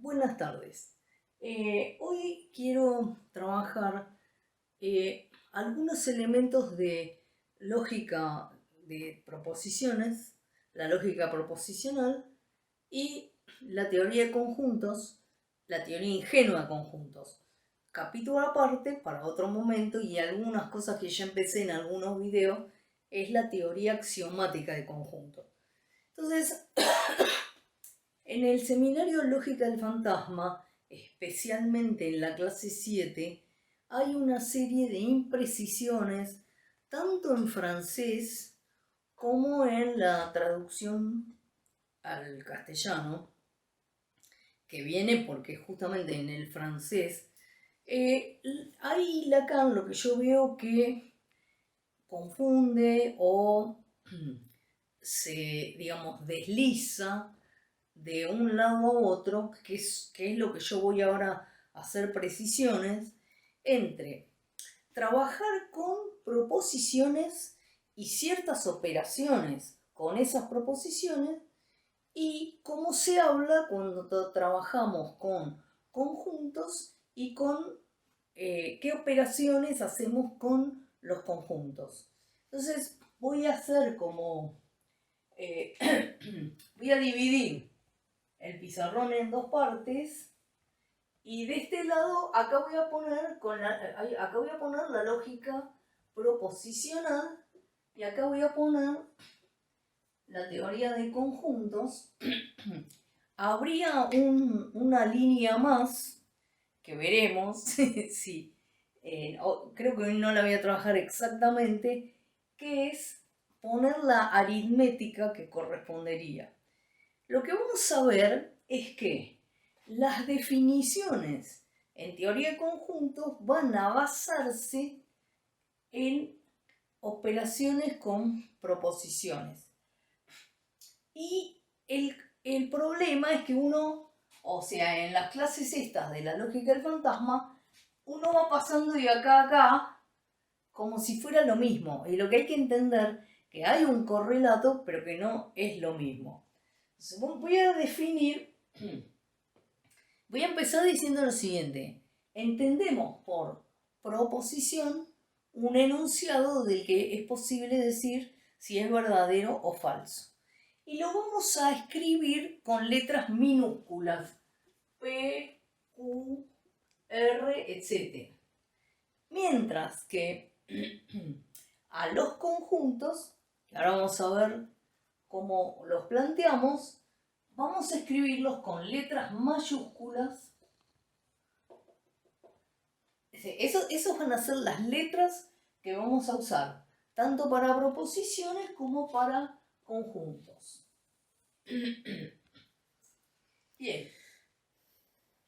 Buenas tardes. Hoy quiero trabajar algunos elementos de lógica de proposiciones, la lógica proposicional y la teoría de conjuntos, la teoría ingenua de conjuntos. Capítulo aparte para otro momento y algunas cosas que ya empecé en algunos videos es la teoría axiomática de conjuntos. Entonces, en el seminario Lógica del Fantasma, especialmente en la clase 7, hay una serie de imprecisiones, tanto en francés como en la traducción al castellano, que viene porque justamente en el francés hay Lacan lo que yo veo que confunde o se, digamos, desliza de un lado a otro, que es lo que yo voy ahora a hacer precisiones, entre trabajar con proposiciones y ciertas operaciones con esas proposiciones y cómo se habla cuando trabajamos con conjuntos y con qué operaciones hacemos con los conjuntos. Entonces voy a hacer como, eh, voy a dividir el pizarrón en dos partes y de este lado acá voy a poner acá voy a poner la lógica proposicional y acá voy a poner la teoría de conjuntos. Habría una línea más que veremos si creo que hoy no la voy a trabajar exactamente, que es poner la aritmética que correspondería. Lo que vamos a ver es que las definiciones en teoría de conjuntos van a basarse en operaciones con proposiciones. Y el problema es que uno, o sea, en las clases estas de la lógica del fantasma, uno va pasando de acá a acá como si fuera lo mismo. Y lo que hay que entender que hay un correlato, pero que no es lo mismo. Entonces, voy a definir, voy a empezar diciendo lo siguiente. Entendemos por proposición un enunciado del que es posible decir si es verdadero o falso. Y lo vamos a escribir con letras minúsculas. P, Q, R, etc. Mientras que a los conjuntos, que ahora vamos a ver cómo los planteamos, vamos a escribirlos con letras mayúsculas. Esos van a ser las letras que vamos a usar, tanto para proposiciones como para conjuntos. Bien,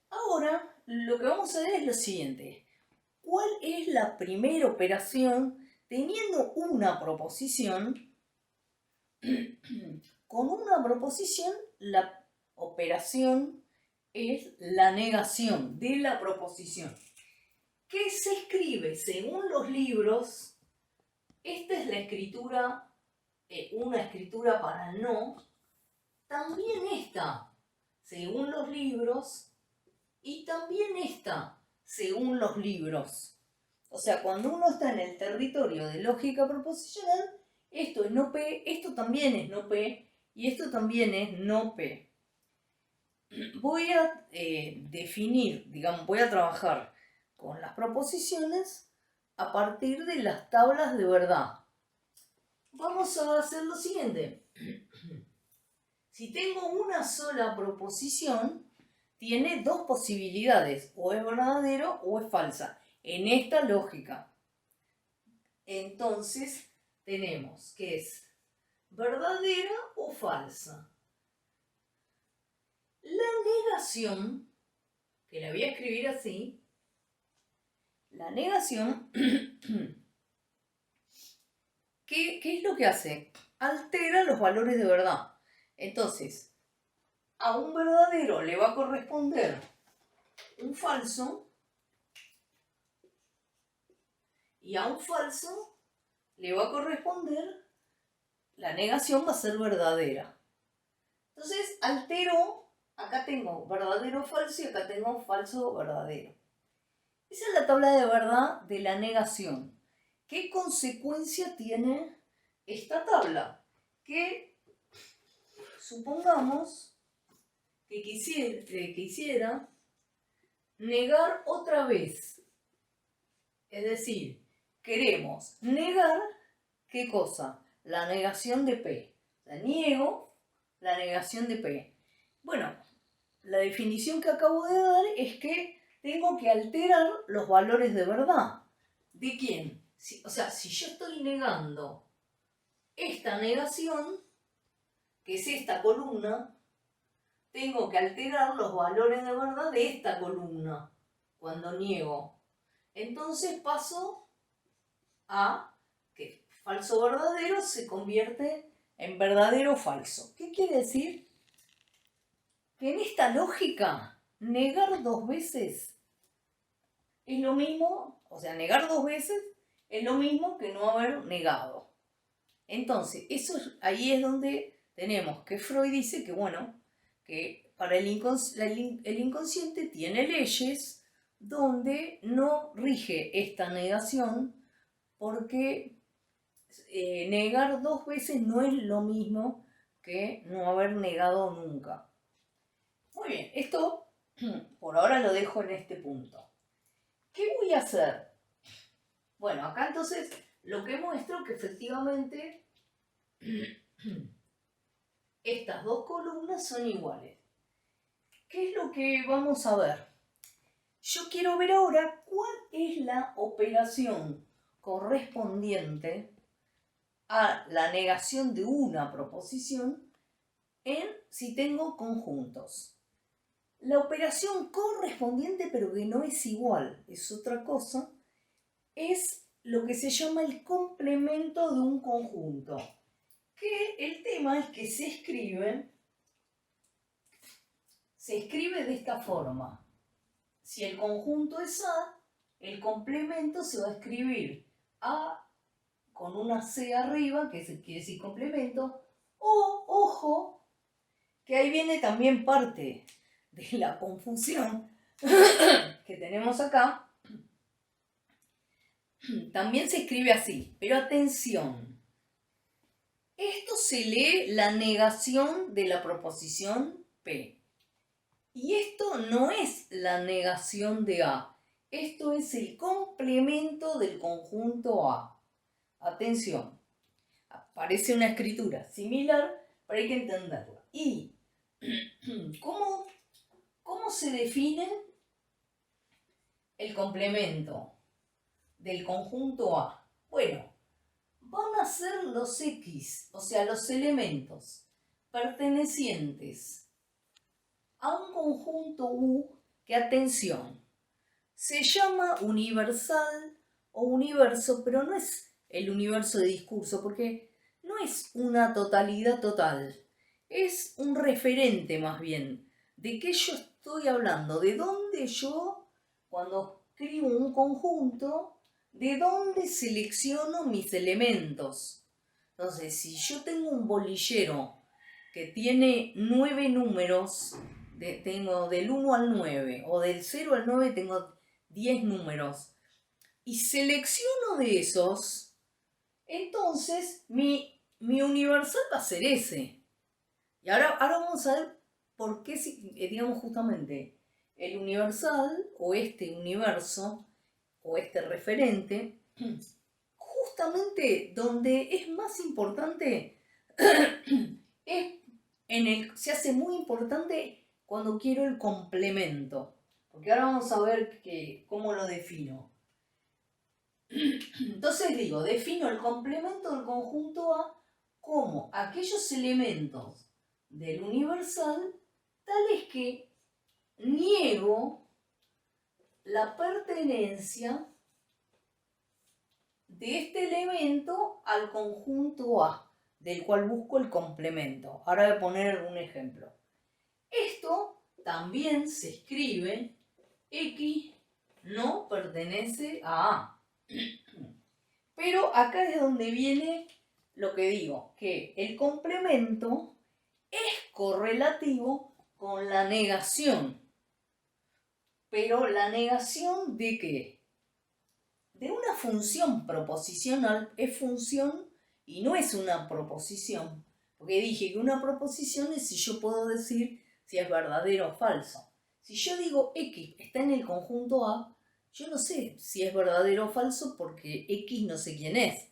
ahora lo que vamos a ver es lo siguiente. ¿Cuál es la primera operación teniendo una proposición? Con una proposición, la operación es la negación de la proposición, que se escribe según los libros. Esta es la escritura, una escritura para no. También esta, según los libros, y también esta, según los libros. O sea, cuando uno está en el territorio de lógica proposicional, esto es no P, esto también es no P, y esto también es no P. Voy a definir, digamos, voy a trabajar con las proposiciones a partir de las tablas de verdad. Vamos a hacer lo siguiente. Si tengo una sola proposición, tiene dos posibilidades, o es verdadero o es falsa, en esta lógica. Entonces, tenemos que es verdadera o falsa. La negación, que la voy a escribir así, la negación, ¿qué es lo que hace? Altera los valores de verdad. Entonces, a un verdadero le va a corresponder un falso y a un falso le va a corresponder, la negación va a ser verdadera. Entonces, altero acá tengo verdadero falso y acá tengo falso verdadero. Esa es la tabla de verdad de la negación. ¿Qué consecuencia tiene esta tabla? Que supongamos que quisiera negar otra vez. Es decir, queremos negar, ¿qué cosa? La negación de P. O sea, niego la negación de P. Bueno, la definición que acabo de dar es que tengo que alterar los valores de verdad. ¿De quién? O sea, si yo estoy negando esta negación, que es esta columna, tengo que alterar los valores de verdad de esta columna cuando niego. Entonces paso a que falso verdadero se convierte en verdadero falso. ¿Qué quiere decir? Que en esta lógica, negar dos veces es lo mismo, o sea, negar dos veces es lo mismo que no haber negado. Entonces, ahí es donde tenemos que Freud dice que, bueno, que para el inconsciente tiene leyes donde no rige esta negación porque negar dos veces no es lo mismo que no haber negado nunca. Muy bien, esto por ahora lo dejo en este punto. ¿Qué voy a hacer? Bueno, acá entonces lo que muestro que efectivamente estas dos columnas son iguales. ¿Qué es lo que vamos a ver? Yo quiero ver ahora cuál es la operación correspondiente a la negación de una proposición si tengo conjuntos. La operación correspondiente, pero que no es igual, es otra cosa, es lo que se llama el complemento de un conjunto. Que el tema es que se escribe de esta forma. Si el conjunto es A, el complemento se va a escribir A con una C arriba, que quiere decir complemento, o, ojo, que ahí viene también parte de la confusión que tenemos acá, también se escribe así, pero atención, esto se lee la negación de la proposición P. Y esto no es la negación de A, esto es el complemento del conjunto A. Atención, aparece una escritura similar, pero hay que entenderla. ¿Y cómo se define el complemento del conjunto A? Bueno, van a ser los X, o sea, los elementos pertenecientes a un conjunto U que, atención, se llama universal o universo, pero no es el universo de discurso, porque no es una totalidad total, es un referente más bien. ¿De qué yo estoy hablando? ¿De dónde yo, cuando escribo un conjunto, de dónde selecciono mis elementos? Entonces, si yo tengo un bolillero que tiene 9 números, tengo del 1 al 9, o del 0 al 9 tengo 10 números, y selecciono de esos, entonces mi universal va a ser ese. Y ahora vamos a ver por qué, digamos, justamente el universal, o este universo, o este referente, justamente donde es más importante, se hace muy importante cuando quiero el complemento. Porque ahora vamos a ver cómo lo defino. Entonces defino el complemento del conjunto A como aquellos elementos del universal tales que niego la pertenencia de este elemento al conjunto A, del cual busco el complemento. Ahora voy a poner un ejemplo. Esto también se escribe X no pertenece a A. Pero acá es donde viene lo que digo, que el complemento es correlativo con la negación. Pero la negación ¿de qué? De una función proposicional. Es función y no es una proposición. Porque dije que una proposición es si yo puedo decir si es verdadero o falso. Si yo digo X está en el conjunto A, yo no sé si es verdadero o falso porque X no sé quién es.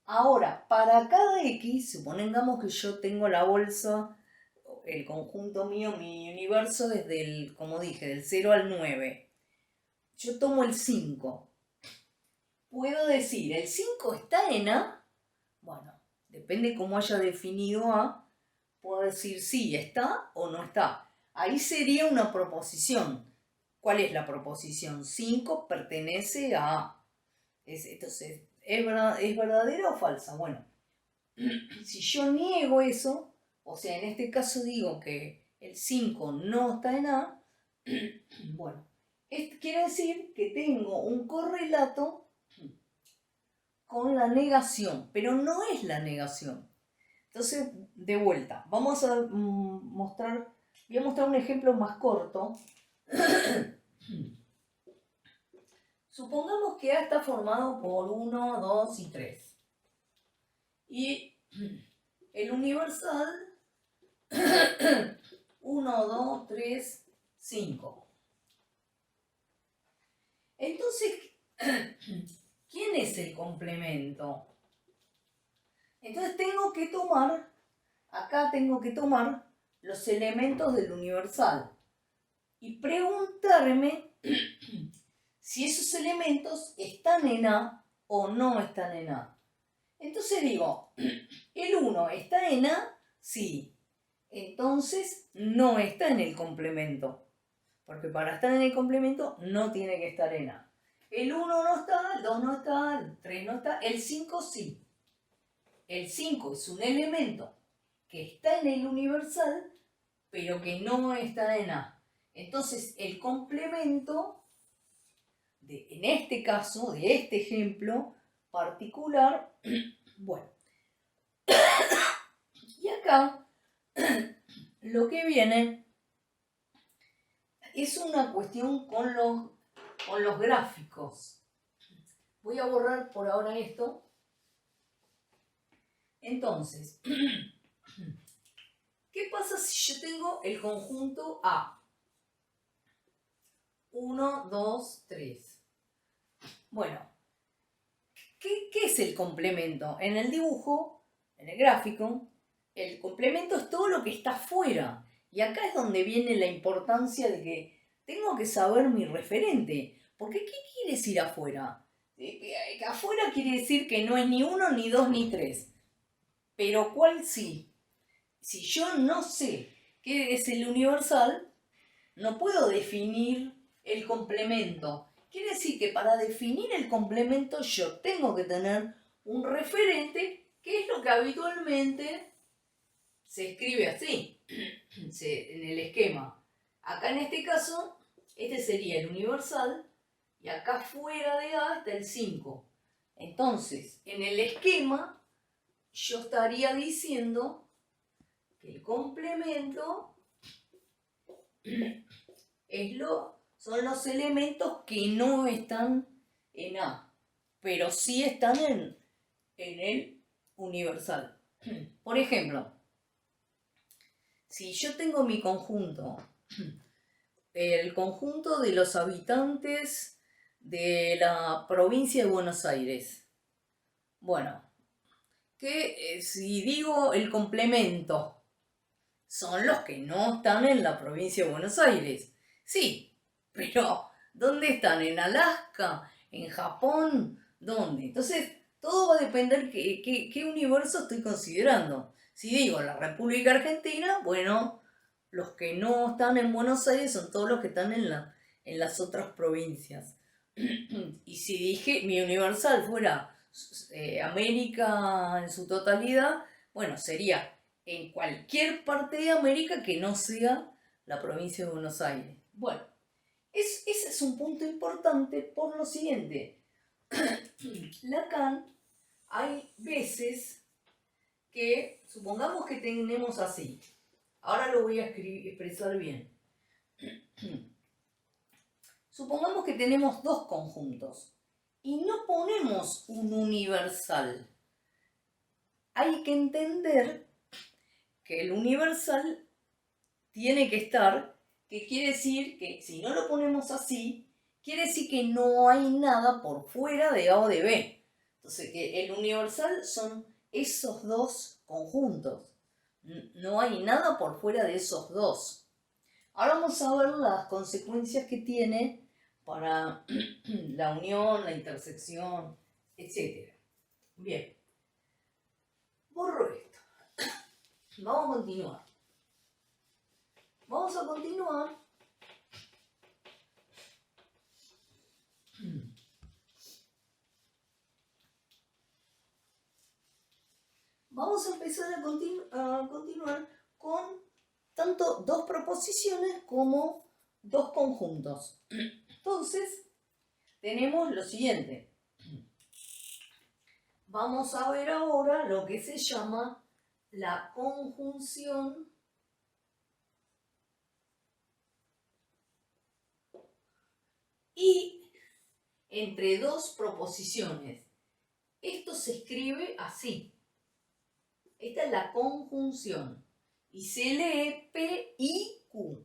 Ahora, para cada X, supongamos que yo tengo la bolsa, el conjunto mío, mi universo, desde el, como dije, del 0 al 9. Yo tomo el 5. Puedo decir, ¿el 5 está en A? Bueno, depende cómo haya definido A. Puedo decir sí, está o no está. Ahí sería una proposición. ¿Cuál es la proposición? 5 pertenece a A. Entonces, ¿es verdadera o falsa? Bueno, si yo niego eso, o sea, en este caso digo que el 5 no está en A, bueno, esto quiere decir que tengo un correlato con la negación, pero no es la negación. Entonces, de vuelta, vamos a mostrar, voy a mostrar un ejemplo más corto. Supongamos que A está formado por 1, 2 y 3. Y el universal 1, 2, 3, 5. Entonces, ¿quién es el complemento? Entonces acá tengo que tomar los elementos del universal y preguntarme si esos elementos están en A o no están en A. Entonces digo, ¿el 1 está en A? Sí. Entonces no está en el complemento. Porque para estar en el complemento no tiene que estar en A. El 1 no está, el 2 no está, el 3 no está, el 5 sí. El 5 es un elemento que está en el universal, pero que no está en A. Entonces el complemento, en este caso, de este ejemplo particular, bueno, y acá lo que viene es una cuestión con los gráficos. Voy a borrar por ahora esto. Entonces, ¿qué pasa si yo tengo el conjunto A? 1, 2, 3. Bueno, ¿qué es el complemento? En el dibujo, en el gráfico, el complemento es todo lo que está afuera. Y acá es donde viene la importancia de que tengo que saber mi referente. Porque ¿qué quiere decir afuera? Afuera quiere decir que no es ni 1, ni 2, ni 3. Pero ¿cuál sí? Si yo no sé qué es el universal, no puedo definir el complemento. Quiere decir que para definir el complemento yo tengo que tener un referente, que es lo que habitualmente se escribe así, en el esquema. Acá en este caso, este sería el universal, y acá fuera de A está el 5. Entonces, en el esquema, yo estaría diciendo que el complemento son los elementos que no están en A, pero sí están en el universal. Por ejemplo, si yo tengo mi conjunto, el conjunto de los habitantes de la provincia de Buenos Aires, bueno, que si digo el complemento, son los que no están en la provincia de Buenos Aires. Sí, pero ¿dónde están? ¿En Alaska? ¿En Japón? ¿Dónde? Entonces, todo va a depender qué universo estoy considerando. Si digo la República Argentina, bueno, los que no están en Buenos Aires son todos los que están en las otras provincias. Y si dije mi universal fuera América en su totalidad, bueno, sería en cualquier parte de América que no sea la provincia de Buenos Aires. Bueno, ese es un punto importante por lo siguiente. Lacan, hay veces que, supongamos que tenemos así, Ahora lo voy a expresar bien. Supongamos que tenemos dos conjuntos y no ponemos un universal. Hay que entender que el universal tiene que estar, que quiere decir que si no lo ponemos así, quiere decir que no hay nada por fuera de A o de B. Entonces, que el universal son esos dos conjuntos. No hay nada por fuera de esos dos. Ahora vamos a ver las consecuencias que tiene para la unión, la intersección, etc. Bien. Borro esto. Vamos a continuar. Vamos a continuar. Vamos a empezar a continuar con tanto dos proposiciones como dos conjuntos. Entonces, tenemos lo siguiente. Vamos a ver ahora lo que se llama la conjunción y entre dos proposiciones. Esto se escribe así. Esta es la conjunción y se lee P, I, Q.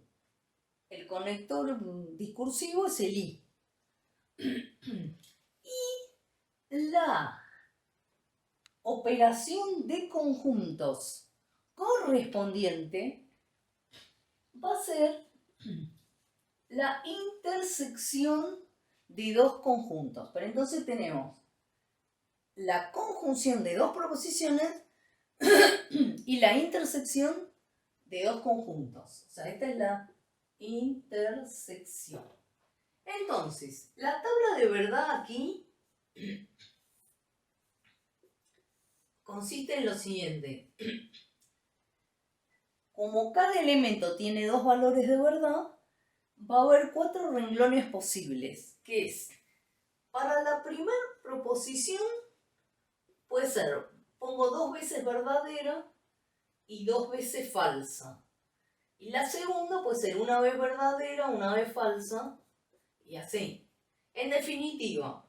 El conector discursivo es el I. Y la operación de conjuntos correspondiente va a ser la intersección de dos conjuntos. Pero entonces tenemos la conjunción de dos proposiciones y la intersección de dos conjuntos. O sea, esta es la intersección. Entonces, la tabla de verdad aquí consiste en lo siguiente. Como cada elemento tiene dos valores de verdad, va a haber 4 renglones posibles, que es, para la primera proposición, puede ser, pongo 2 veces verdadera y 2 veces falsa. Y la segunda puede ser una vez verdadera, una vez falsa, y así. En definitiva,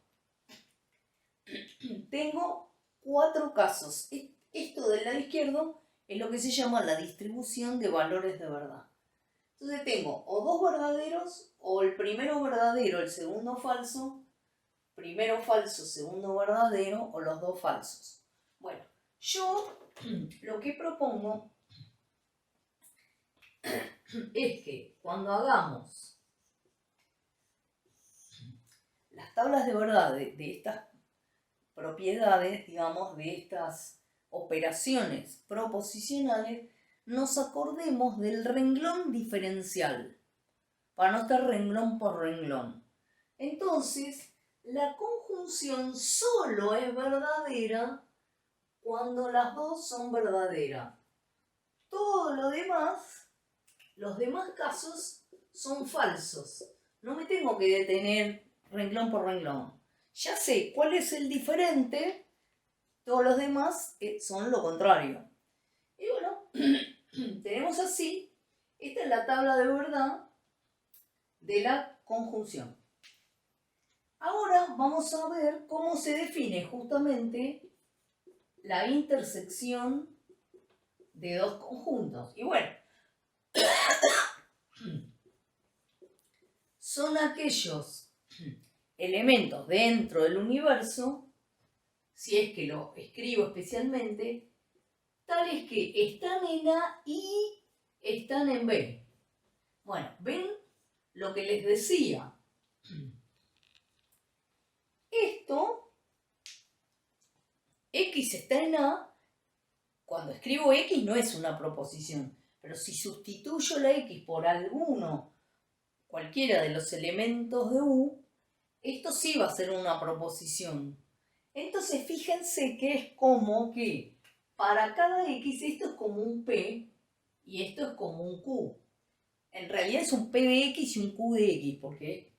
tengo 4 casos. Esto del lado izquierdo es lo que se llama la distribución de valores de verdad. Entonces tengo o dos verdaderos, o el primero verdadero, el segundo falso, primero falso, segundo verdadero, o los dos falsos. Bueno, yo lo que propongo es que cuando hagamos las tablas de verdad de estas propiedades, digamos, de estas operaciones proposicionales, nos acordemos del renglón diferencial, para no estar renglón por renglón. Entonces, la conjunción solo es verdadera cuando las dos son verdaderas. Todo lo demás, los demás casos, son falsos. No me tengo que detener renglón por renglón. Ya sé cuál es el diferente, todos los demás son lo contrario. Y bueno, tenemos así, esta es la tabla de verdad de la conjunción. Ahora vamos a ver cómo se define justamente la intersección de dos conjuntos. Y bueno, son aquellos elementos dentro del universo, si es que lo escribo especialmente, tales que están en A y están en B. Bueno, ¿ven lo que les decía? Esto, X está en A, cuando escribo X no es una proposición, pero si sustituyo la X por alguno, cualquiera de los elementos de U, esto sí va a ser una proposición. Entonces fíjense que es como que para cada X esto es como un P y esto es como un Q. En realidad es un P de X y un Q de X, porque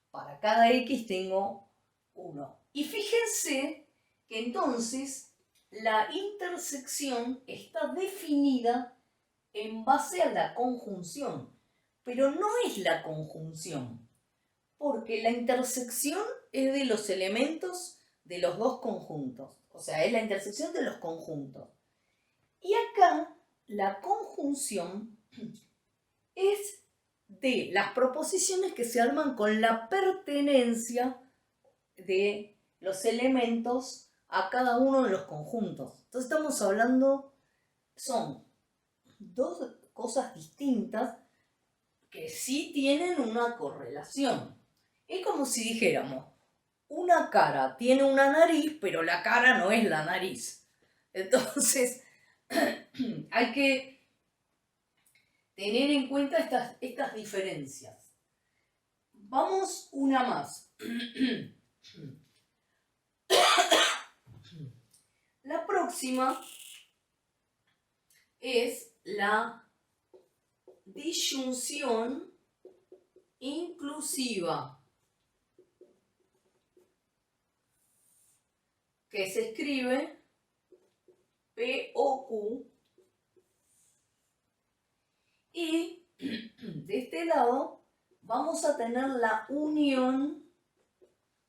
para cada X tengo 1. Y fíjense que entonces la intersección está definida en base a la conjunción, pero no es la conjunción, porque la intersección es de los elementos de los dos conjuntos, o sea, es la intersección de los conjuntos. Y acá la conjunción es de las proposiciones que se arman con la pertenencia de los elementos a cada uno de los conjuntos. Entonces estamos hablando, son dos cosas distintas que sí tienen una correlación. Es como si dijéramos, una cara tiene una nariz, pero la cara no es la nariz. Entonces, hay que tener en cuenta estas diferencias. Vamos una más. La próxima es la disyunción inclusiva, que se escribe POQ, y de este lado vamos a tener la unión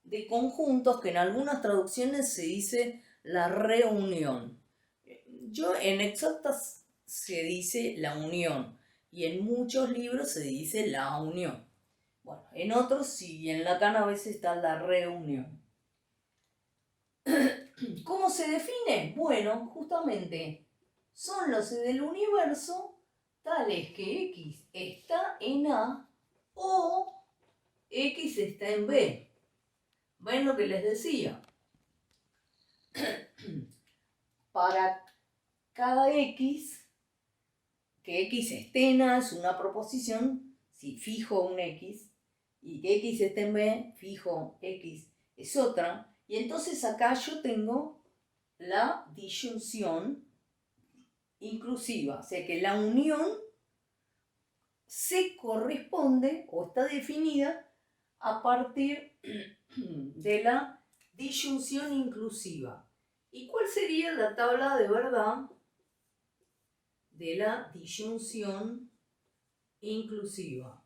de conjuntos, que en algunas traducciones se dice la reunión. Yo en exactas se dice la unión y en muchos libros se dice la unión. Bueno, en otros sí, en Lacan a veces está la reunión. ¿Cómo se define? Bueno, justamente son los del universo tales que X está en A o X está en B. ¿Ven lo que les decía? Para cada X, que X esté en A es una proposición, si fijo un X, y que X esté en B, fijo X es otra, y entonces acá yo tengo la disyunción inclusiva, o sea que la unión se corresponde o está definida a partir de la disyunción inclusiva. ¿Y cuál sería la tabla de verdad de la disyunción inclusiva?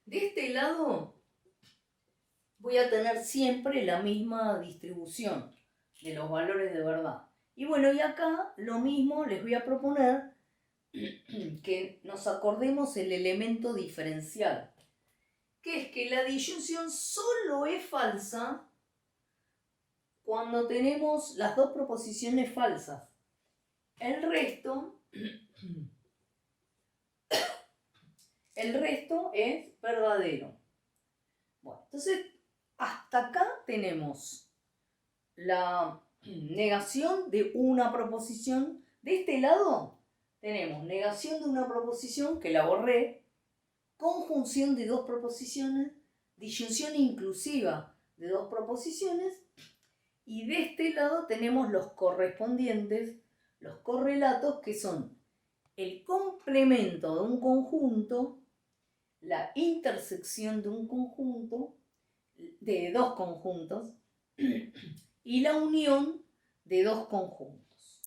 De este lado voy a tener siempre la misma distribución de los valores de verdad. Y bueno, y acá lo mismo les voy a proponer que nos acordemos el elemento diferencial, que es que la disyunción solo es falsa cuando tenemos las dos proposiciones falsas. El resto es verdadero. Bueno, entonces hasta acá tenemos la negación de una proposición. De este lado tenemos negación de una proposición, que la borré, conjunción de dos proposiciones, disyunción inclusiva de dos proposiciones, y de este lado tenemos los correspondientes, los correlatos, que son el complemento de un conjunto, la intersección de un conjunto, de dos conjuntos, y la unión de dos conjuntos.